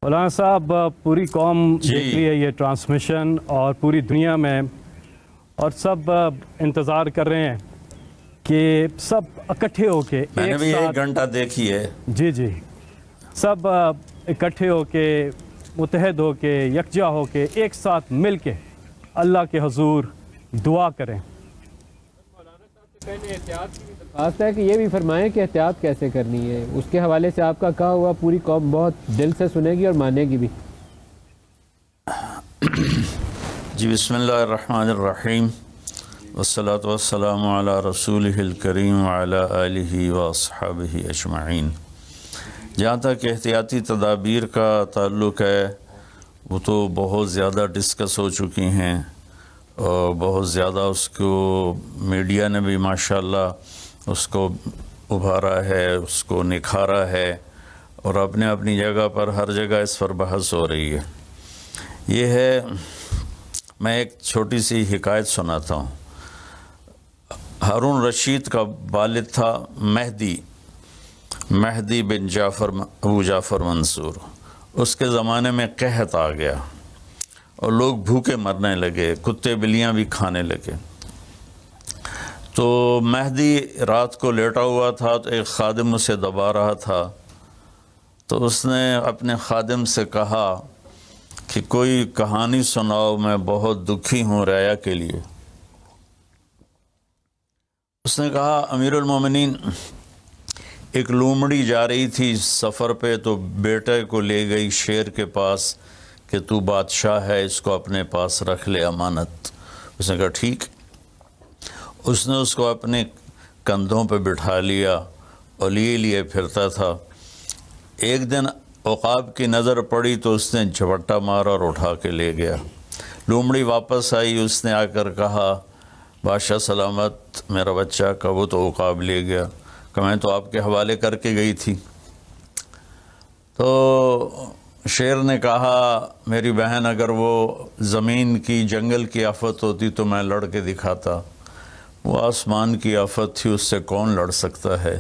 مولانا صاحب پوری قوم دیکھ رہی ہے یہ ٹرانسمیشن اور پوری دنیا میں، اور سب انتظار کر رہے ہیں کہ سب اکٹھے ہو کے میں نے بھی 1 گھنٹہ دیکھی ہے۔ جی سب اکٹھے ہو کے، متحد ہو کے، یکجا ہو کے، ایک ساتھ مل کے اللہ کے حضور دعا کریں۔ پہلے احتیاط کی درخواست ہے کہ یہ بھی فرمائیں کہ احتیاط کیسے کرنی ہے، اس کے حوالے سے آپ کا کہا ہوا پوری قوم بہت دل سے سنے گی اور مانے گی بھی۔ جی بسم اللہ الرحمن الرحیم، والصلاة والسلام علی رسولہ الکریم وعلی آلہ واصحابہ اجمعین۔ جہاں تک احتیاطی تدابیر کا تعلق ہے وہ تو بہت زیادہ ڈسکس ہو چکی ہیں، اور بہت زیادہ اس کو میڈیا نے بھی ماشاءاللہ اس کو ابھارا ہے، اس کو نکھارا ہے، اور اپنے اپنی جگہ پر ہر جگہ اس پر بحث ہو رہی ہے۔ یہ ہے، میں ایک چھوٹی سی حکایت سناتا ہوں۔ ہارون رشید کا والد تھا مہدی بن ابو جعفر منصور۔ اس کے زمانے میں قحط آ گیا اور لوگ بھوکے مرنے لگے، کتے بلیاں بھی کھانے لگے۔ تو مہدی رات کو لیٹا ہوا تھا تو ایک خادم اسے دبا رہا تھا، تو اس نے اپنے خادم سے کہا کہ کوئی کہانی سناؤ، میں بہت دکھی ہوں رعایا کے لیے۔ اس نے کہا امیر المومنین، ایک لومڑی جا رہی تھی سفر پہ، تو بیٹے کو لے گئی شیر کے پاس کہ تو بادشاہ ہے، اس کو اپنے پاس رکھ لے امانت۔ اس نے کہا ٹھیک۔ اس نے اس کو اپنے کندھوں پہ بٹھا لیا اور لیے پھرتا تھا۔ ایک دن عقاب کی نظر پڑی تو اس نے جھپٹا مارا اور اٹھا کے لے گیا۔ لومڑی واپس آئی، اس نے آ کر کہا بادشاہ سلامت، میرا بچہ کا وہ تو عقاب لے گیا، کہ میں تو آپ کے حوالے کر کے گئی تھی۔ تو شیر نے کہا میری بہن، اگر وہ زمین کی جنگل کی آفت ہوتی تو میں لڑ کے دکھاتا، وہ آسمان کی آفت تھی، اس سے کون لڑ سکتا ہے؟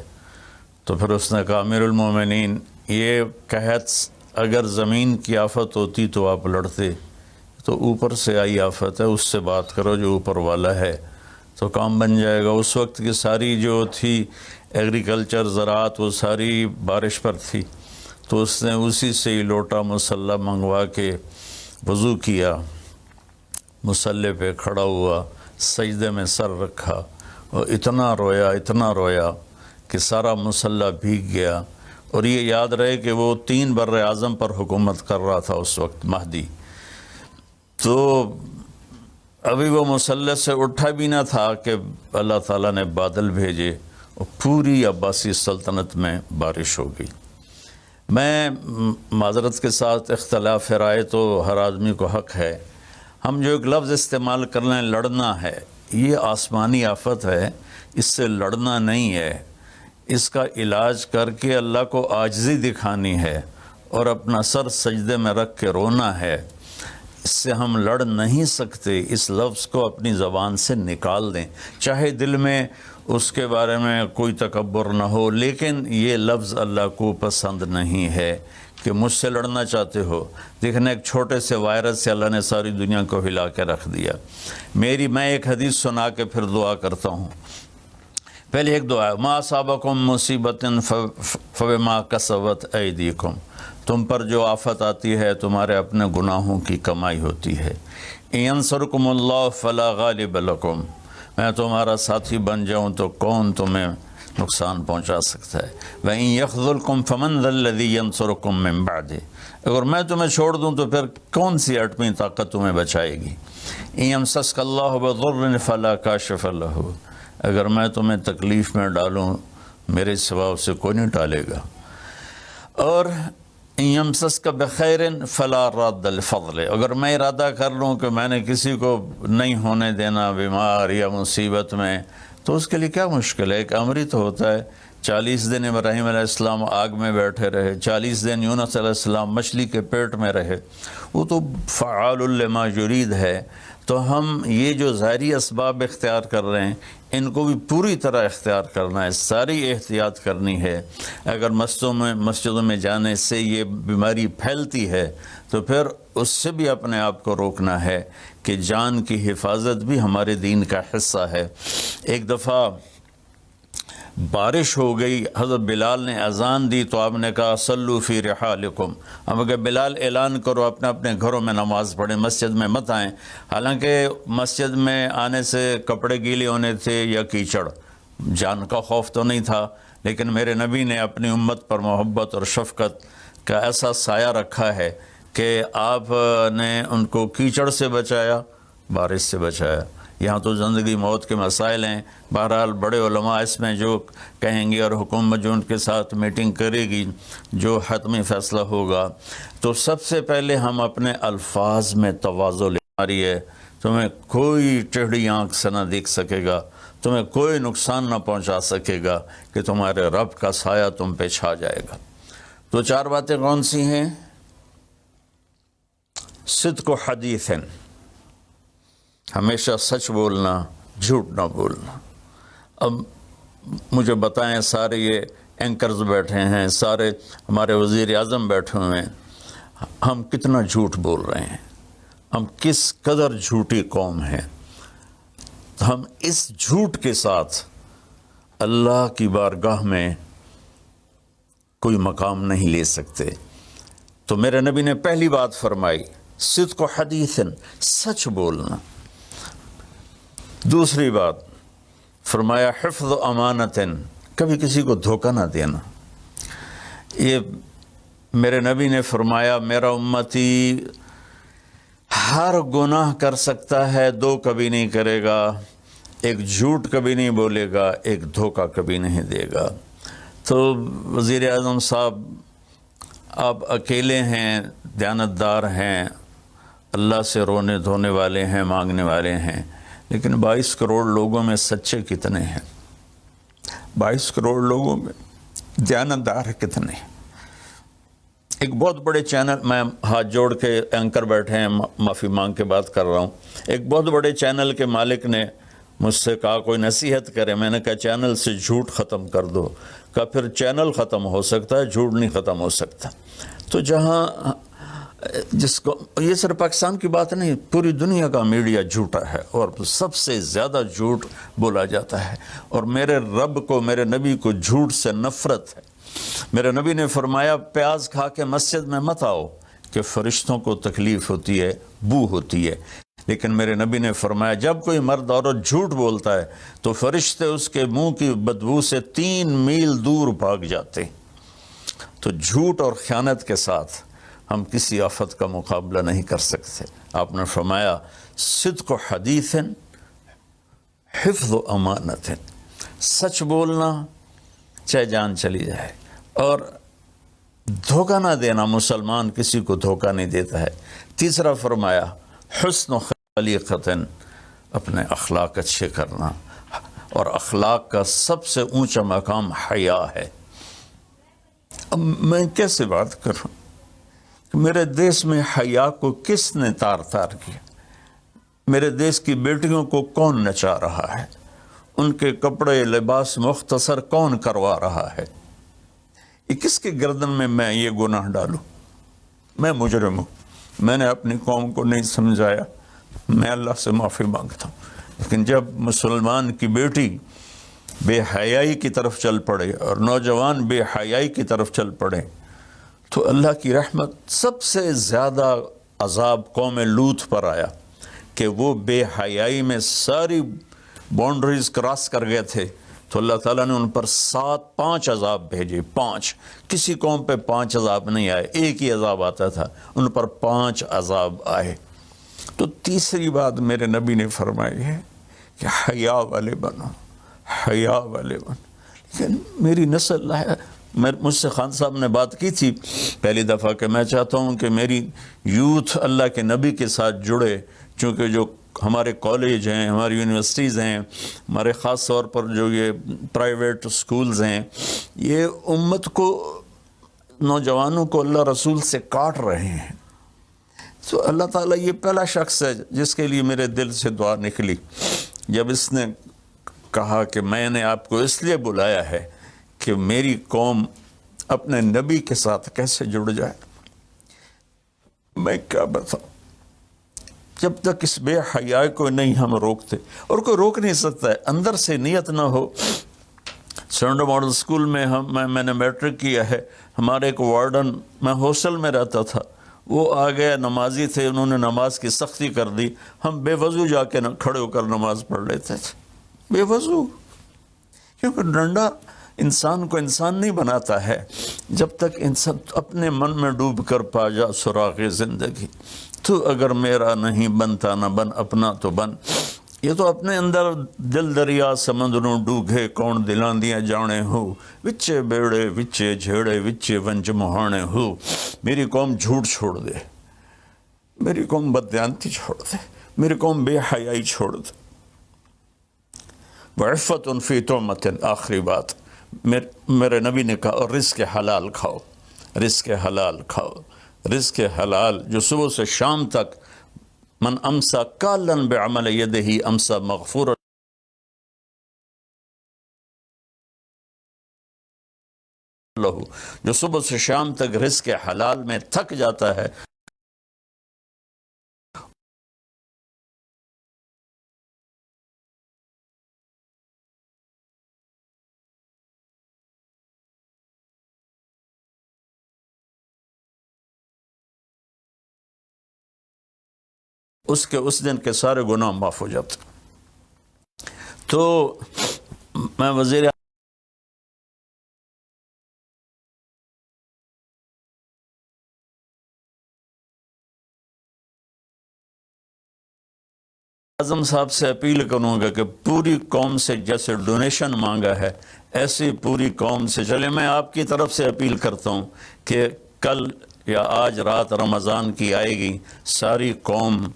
تو پھر اس نے کہا امیر المومنین، یہ قحط اگر زمین کی آفت ہوتی تو آپ لڑتے، تو اوپر سے آئی آفت ہے، اس سے بات کرو جو اوپر والا ہے، تو کام بن جائے گا۔ اس وقت کی ساری جو تھی ایگریکلچر، زراعت، وہ ساری بارش پر تھی، تو اس نے اسی سے ہی لوٹا مسلح منگوا کے وضو کیا، مسلح پہ کھڑا ہوا، سجدے میں سر رکھا، اور اتنا رویا کہ سارا مسلح بھیگ گیا۔ اور یہ یاد رہے کہ وہ 3 بر اعظم پر حکومت کر رہا تھا اس وقت مہدی۔ تو ابھی وہ مسلح سے اٹھا بھی نہ تھا کہ اللہ تعالیٰ نے بادل بھیجے اور پوری عباسی سلطنت میں بارش ہو گئی۔ میں معذرت کے ساتھ، اختلاف رائے تو ہر آدمی کو حق ہے، ہم جو ایک لفظ استعمال کر لیں لڑنا ہے، یہ آسمانی آفت ہے، اس سے لڑنا نہیں ہے، اس کا علاج کر کے اللہ کو عاجزی دکھانی ہے اور اپنا سر سجدے میں رکھ کے رونا ہے۔ اس سے ہم لڑ نہیں سکتے، اس لفظ کو اپنی زبان سے نکال دیں، چاہے دل میں اس کے بارے میں کوئی تکبر نہ ہو، لیکن یہ لفظ اللہ کو پسند نہیں ہے کہ مجھ سے لڑنا چاہتے ہو۔ دیکھنا ایک چھوٹے سے وائرس سے اللہ نے ساری دنیا کو ہلا کے رکھ دیا۔ میں ایک حدیث سنا کے پھر دعا کرتا ہوں۔ پہلے ایک دعا ہے، ما اصابکم مصیبت فبما کسبت ایدیکم، تم پر جو آفت آتی ہے تمہارے اپنے گناہوں کی کمائی ہوتی ہے۔ ان ینصرکم اللہ فلا غالب لکم، میں تمہارا ساتھی بن جاؤں تو کون تمہیں نقصان پہنچا سکتا ہے۔ وَإِن يَخْذُلْكُمْ فَمَنْ ذَا الَّذِي يَنصُرُكُمْ مِنْ بَعْدِهِ، اگر میں تمہیں چھوڑ دوں تو پھر کون سی ایٹمی طاقت تمہیں بچائے گی۔ إِن يَمْسَسْكَ اللَّهُ بِضُرٍّ فَلَا كَاشِفَ لَهُ، اگر میں تمہیں تکلیف میں ڈالوں میرے سوا اسے کوئی نہیں ٹالے گا۔ اور إِن يَمْسَسْكَ بِخَيْرٍ فَلَا رَادَّ لِفَضْلِهِ، اگر میں ارادہ کر لوں کہ میں نے کسی کو نہیں ہونے دینا بیمار یا مصیبت میں، تو اس کے لیے کیا مشکل ہے؟ ایک امر ہی تو ہوتا ہے۔ 40 دن ابراہیم علیہ السلام آگ میں بیٹھے رہے، 40 دن یونس علیہ السلام مچھلی کے پیٹ میں رہے، وہ تو فعال لما یرید ہے۔ تو ہم یہ جو ظاہری اسباب اختیار کر رہے ہیں ان کو بھی پوری طرح اختیار کرنا ہے، ساری احتیاط کرنی ہے۔ اگر مسجدوں میں جانے سے یہ بیماری پھیلتی ہے تو پھر اس سے بھی اپنے آپ کو روکنا ہے کہ جان کی حفاظت بھی ہمارے دین کا حصہ ہے۔ ایک دفعہ بارش ہو گئی، حضرت بلال نے اذان دی تو آپ نے کہا صلو فی رحالکم، اب اگر بلال اعلان کرو اپنے اپنے گھروں میں نماز پڑھیں، مسجد میں مت آئیں۔ حالانکہ مسجد میں آنے سے کپڑے گیلے ہونے تھے یا کیچڑ، جان کا خوف تو نہیں تھا، لیکن میرے نبی نے اپنی امت پر محبت اور شفقت کا ایسا سایہ رکھا ہے کہ آپ نے ان کو کیچڑ سے بچایا، بارش سے بچایا۔ یہاں تو زندگی موت کے مسائل ہیں، بہرحال بڑے علماء اس میں جو کہیں گے اور حکومت جو ان کے ساتھ میٹنگ کرے گی، جو حتمی فیصلہ ہوگا، تو سب سے پہلے ہم اپنے الفاظ میں تواضع لے رہی ہے۔ تمہیں کوئی ٹیڑھی آنکھ سے نہ دیکھ سکے گا، تمہیں کوئی نقصان نہ پہنچا سکے گا کہ تمہارے رب کا سایہ تم پہ چھا جائے گا۔ تو 4 باتیں کون سی ہیں؟ صدق و حدیث، ہمیشہ سچ بولنا، جھوٹ نہ بولنا۔ اب مجھے بتائیں، سارے یہ اینکرز بیٹھے ہیں، سارے ہمارے وزیر اعظم بیٹھے ہوئے ہیں، ہم کتنا جھوٹ بول رہے ہیں، ہم کس قدر جھوٹی قوم ہیں۔ ہم اس جھوٹ کے ساتھ اللہ کی بارگاہ میں کوئی مقام نہیں لے سکتے۔ تو میرے نبی نے پہلی بات فرمائی صدق و حدیث، سچ بولنا۔ دوسری بات فرمایا حفظ امانت، کبھی کسی کو دھوکہ نہ دینا۔ یہ میرے نبی نے فرمایا میرا امتی ہر گناہ کر سکتا ہے، 2 کبھی نہیں کرے گا، ایک جھوٹ کبھی نہیں بولے گا، ایک دھوکہ کبھی نہیں دے گا۔ تو وزیر اعظم صاحب آپ اکیلے ہیں، دیانتدار ہیں، اللہ سے رونے دھونے والے ہیں، مانگنے والے ہیں، لیکن 22 کروڑ لوگوں میں سچے کتنے ہیں؟ 22 کروڑ لوگوں میں دیانتدار کتنے ہیں؟ ایک بہت بڑے چینل، میں ہاتھ جوڑ کے اینکر بیٹھے ہیں، معافی مانگ کے بات کر رہا ہوں، ایک بہت بڑے چینل کے مالک نے مجھ سے کہا کوئی نصیحت کرے۔ میں نے کہا چینل سے جھوٹ ختم کر دو۔ کہا پھر چینل ختم ہو سکتا ہے، جھوٹ نہیں ختم ہو سکتا۔ تو جہاں جس کو، یہ صرف پاکستان کی بات نہیں، پوری دنیا کا میڈیا جھوٹا ہے اور سب سے زیادہ جھوٹ بولا جاتا ہے، اور میرے رب کو، میرے نبی کو جھوٹ سے نفرت ہے۔ میرے نبی نے فرمایا پیاز کھا کے مسجد میں مت آؤ کہ فرشتوں کو تکلیف ہوتی ہے، بو ہوتی ہے، لیکن میرے نبی نے فرمایا جب کوئی مرد عورت جھوٹ بولتا ہے تو فرشتے اس کے منہ کی بدبو سے 3 میل دور بھاگ جاتے ہیں۔ تو جھوٹ اور خیانت کے ساتھ ہم کسی آفت کا مقابلہ نہیں کر سکتے۔ آپ نے فرمایا صدق و حدیث، حفظ و امانت، سچ بولنا چاہے جان چلی جائے، اور دھوکہ نہ دینا۔ مسلمان کسی کو دھوکہ نہیں دیتا ہے۔ تیسرا فرمایا حسن و خلیقت، اپنے اخلاق اچھے کرنا، اور اخلاق کا سب سے اونچا مقام حیا ہے۔ اب میں کیسے بات کروں کہ میرے دیش میں حیا کو کس نے تار تار کیا؟ میرے دیش کی بیٹیوں کو کون نچا رہا ہے؟ ان کے کپڑے لباس مختصر کون کروا رہا ہے؟ یہ کس کے گردن میں یہ گناہ ڈالوں؟ میں مجرم ہوں، میں نے اپنی قوم کو نہیں سمجھایا، میں اللہ سے معافی مانگتا ہوں۔ لیکن جب مسلمان کی بیٹی بے حیائی کی طرف چل پڑے اور نوجوان بے حیائی کی طرف چل پڑے تو اللہ کی رحمت، سب سے زیادہ عذاب قوم لوط پر آیا کہ وہ بے حیائی میں ساری باؤنڈریز کراس کر گئے تھے، تو اللہ تعالیٰ نے ان پر 5 عذاب بھیجے۔ 5، کسی قوم پہ 5 عذاب نہیں آئے، ایک ہی عذاب آتا تھا، ان پر 5 عذاب آئے۔ تو تیسری بات میرے نبی نے فرمائی ہے کہ حیا والے بنو، حیا والے بنو۔ لیکن میری نسل ہے، مجھ سے خان صاحب نے بات کی تھی پہلی دفعہ کہ میں چاہتا ہوں کہ میری یوتھ اللہ کے نبی کے ساتھ جڑے، چونکہ جو ہمارے کالج ہیں، ہماری یونیورسٹیز ہیں، ہمارے خاص طور پر جو یہ پرائیویٹ سکولز ہیں، یہ امت کو، نوجوانوں کو اللہ رسول سے کاٹ رہے ہیں۔ تو اللہ تعالیٰ یہ پہلا شخص ہے جس کے لیے میرے دل سے دعا نکلی جب اس نے کہا کہ میں نے آپ کو اس لیے بلایا ہے کہ میری قوم اپنے نبی کے ساتھ کیسے جڑ جائے۔ میں کیا بتاؤں، جب تک اس بے حیائی کو نہیں ہم روکتے، اور کوئی روک نہیں سکتا ہے، اندر سے نیت نہ ہو۔ سرنڈر ماڈل اسکول میں نے میٹرک کیا ہے، ہمارے ایک وارڈن، میں ہاسٹل میں رہتا تھا، وہ آ گئے، نمازی تھے، انہوں نے نماز کی سختی کر دی، ہم بے وضو جا کے کھڑے ہو کر نماز پڑھ لیتے تھے، بے وضو، کیونکہ ڈنڈا انسان کو انسان نہیں بناتا ہے جب تک انسان اپنے من میں ڈوب کر پا جا سراغ زندگی۔ تو اگر میرا نہیں بنتا نہ بن، اپنا تو بن۔ یہ تو اپنے اندر دل دریا سمندروں ڈوگے کون دلان دیا جانے ہو، وچے بیڑے وچے جھیڑے وچے ونج مہانے ہو۔ میری قوم جھوٹ چھوڑ دے، میری قوم بددیانتی چھوڑ دے، میری قوم بے حیائی چھوڑ دے۔ وعفت فی تہمت، آخری بات میرے نبی نے کہا، اور رزق حلال کھاؤ، رزق حلال کھاؤ، رزق حلال جو صبح سے شام تک، من امسا کالن بعمل یدہ امسا مغفور لہو، جو صبح سے شام تک رزق حلال میں تھک جاتا ہے، اس کے اس دن کے سارے گناہ معاف ہو جاتے۔ تو میں وزیر اعظم صاحب سے اپیل کروں گا کہ پوری قوم سے جیسے ڈونیشن مانگا ہے، ایسی پوری قوم سے چلے۔ میں آپ کی طرف سے اپیل کرتا ہوں کہ کل یا آج رات رمضان کی آئے گی، ساری قوم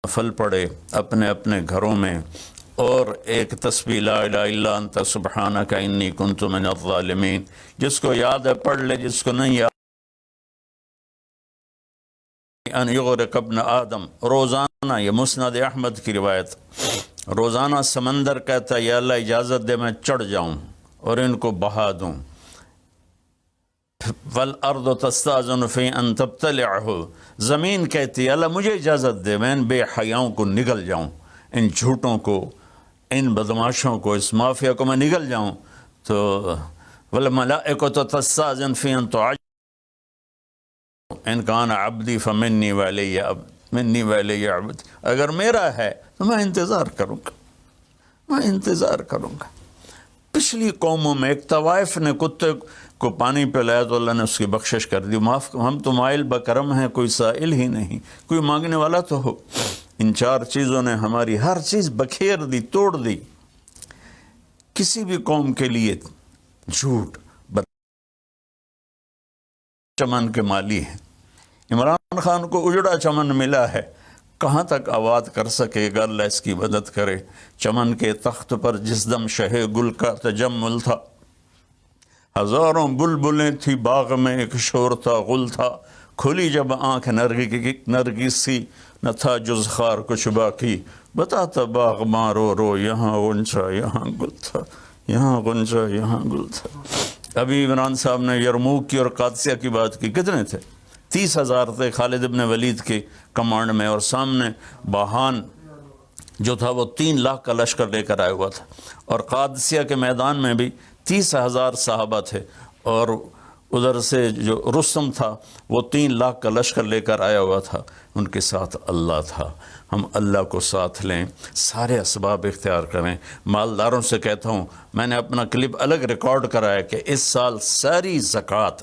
نفل پڑھے اپنے اپنے گھروں میں، اور ایک تسبیح لا الہ الا انت سبحانک انی کنت من الظالمین، جس کو یاد ہے پڑھ لے، جس کو نہیں یاد ان یغرق ابن آدم۔ روزانہ، یہ مسند احمد کی روایت، روزانہ سمندر کہتا ہے یا اللہ اجازت دے میں چڑھ جاؤں اور ان کو بہا دوں۔ والارض تستاذن فی ان تبتلعہ، زمین کہتی ہے اللہ مجھے اجازت دے میں ان بے حیاؤں کو نگل جاؤں، ان جھوٹوں کو، ان بدماشوں کو، اس مافیا کو میں نگل جاؤں۔ تو والملائکۃ تستاذن فی ان تعجب ان کان عبدی فمنی وعلی منی وعلی عبد، اگر میرا ہے تو میں انتظار کروں گا، میں انتظار کروں گا۔ پچھلی قوموں میں ایک طوائف نے کتے کو پانی پلایا تو اللہ نے اس کی بخشش کر دی، معاف، ہم تو مائل بکرم ہیں، کوئی سائل ہی نہیں، کوئی مانگنے والا تو ہو۔ ان چار چیزوں نے ہماری ہر چیز بکھیر دی، توڑ دی۔ کسی بھی قوم کے لیے جھوٹ چمن کے مالی ہیں۔ عمران خان کو اجڑا چمن ملا ہے، کہاں تک آباد کر سکے گا، اللہ اس کی مدد کرے۔ چمن کے تخت پر جس دم شہ گل کا تجمل تھا، ہزاروں بلبلیں تھی باغ میں، ایک شور تھا، غل تھا، کھلی جب آنکھ نرگس سی، نہ تھا جز خار کچھ باقی، بتاتا باغ ماں رو رو، یہاں غنچہ یہاں گل تھا، یہاں غنچہ یہاں گل تھا۔ ابھی عمران صاحب نے یرموک کی اور قادسیہ کی بات کی، کتنے تھے؟ 30,000 تھے خالد ابن ولید کے کمانڈ میں، اور سامنے باہان جو تھا وہ 3 لاکھ کا لشکر لے کر آیا ہوا تھا، اور قادسیہ کے میدان میں بھی 30,000 صحابہ تھے، اور ادھر سے جو رستم تھا وہ 3 لاکھ کا لشکر لے کر آیا ہوا تھا، ان کے ساتھ اللہ تھا۔ ہم اللہ کو ساتھ لیں، سارے اسباب اختیار کریں۔ مالداروں سے کہتا ہوں، میں نے اپنا کلپ الگ ریکارڈ کرایا کہ اس سال ساری زکوٰۃ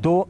2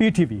PTV,